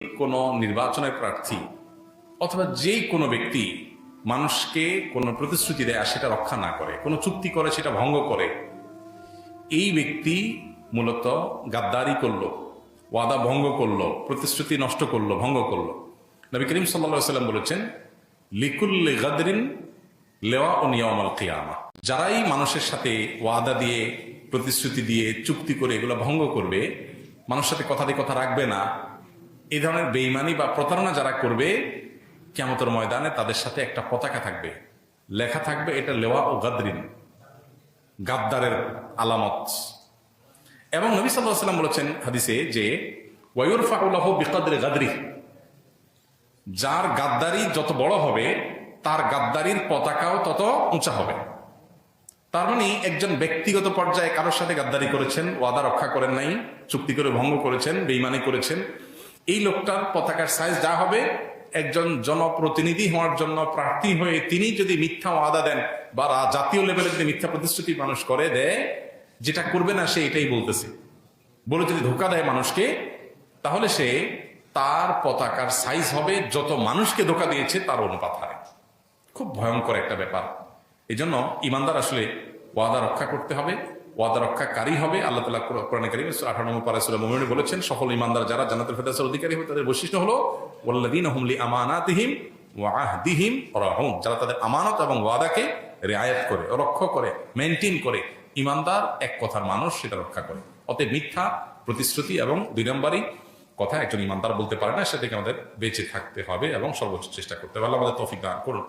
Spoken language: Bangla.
কোনো নির্বাচনের প্রার্থী অথবা যেই কোনো ব্যক্তি মানুষকে কোনো প্রতিশ্রুতি দেয় আর সেটা রক্ষা না করে, কোনো চুক্তি করে সেটা ভঙ্গ করে, এই ব্যক্তি মূলত গাদ্দারি করলো, ওয়াদা ভঙ্গ করলো, প্রতিশ্রুতি নষ্ট করলো, ভঙ্গ করলো। নবী করিম সাল্লাল্লাহু আলাইহি ওয়াসাল্লাম বলেছেন, লিকুল্লি গাদরিন লেওয়া ও নিয়ামাল কিয়ামা। যারাই মানুষের সাথে ওয়াদা দিয়ে, প্রতিশ্রুতি দিয়ে, চুক্তি করে এগুলো ভঙ্গ করবে, মানুষের সাথে কথা দিয়ে কথা রাখবে না, এই ধরনের বেঈমানি বা প্রতারণা যারা করবে, কিয়ামতের ময়দানে তাদের সাথে একটা পতাকা থাকবে, লেখা থাকবে এটা লেওয়া ও গাদরিন, গাদ্দারের আলামত। এবং নবী সাল্লাল্লাহু আলাইহি ওয়াসাল্লাম বলেছেন হাদিসে যে ওয়ায়ুরফাউ লাহু বিকদরি গাদরিহি, যার গাদ্দারি যত বড় হবে তার গাদ্দারির পতাকাও তত উঁচা হবে। তার মানে একজন ব্যক্তিগত পর্যায়ে কারোর সাথে গাদ্দারি করেছেন, ওয়াদা রক্ষা করেন নাই, চুক্তি করে ভঙ্গ করেছেন, বেঈমানি করেছেন, এই লোকটার পতাকার সাইজ যা হবে, একজন জনপ্রতিনিধি হওয়ার জন্য প্রার্থী হয়ে তিনি যদি মিথ্যা ওয়াদা দেন বা জাতীয় লেভেলে যদি মিথ্যা প্রতিশ্রুতি মানুষ করে দেয়, যেটা করবে না সে এটাই বলতেছে, বলে যদি ধোকা দেয় মানুষকে, তাহলে সে তার পতাকার সাইজ হবে যত মানুষকে ধোকা দিয়েছে তার অনুপাত হারে। খুব ভয়ঙ্কর একটা ব্যাপার। এই জন্য ইমানদার আসলে ওয়াদা রক্ষা করতে হবে, ওয়াদা রক্ষাকারী হবে। আল্লাহ তাআলা কোরআনে কারীমে 18 নম্বর পারা সূরা মুমিনুনে বলেছেন, সফল ইমানদার যারা জান্নাতুল ফেরদাউসের অধিকারী হবে তাদের বৈশিষ্ট্য হলো ওয়াল্লাযীনা হুম লিআমানাতিহিম ওয়া আহদিহিম রাউন, যারা তাদের আমানত এবং ওয়াদাকে রিআয়াত করে, রক্ষা করে, মেইনটেইন করে। ইমানদার এক কথার মানুষ, সেটা রক্ষা করে। অতএব মিথ্যা প্রতিশ্রুতি এবং দুই নম্বরই কথা একজন ইমানদার বলতে পারে না, সে থেকে আমাদের বেঁচে থাকতে হবে এবং সর্বোচ্চ চেষ্টা করতে হবে। আল্লাহ আমাদের তৌফিক দান করুন।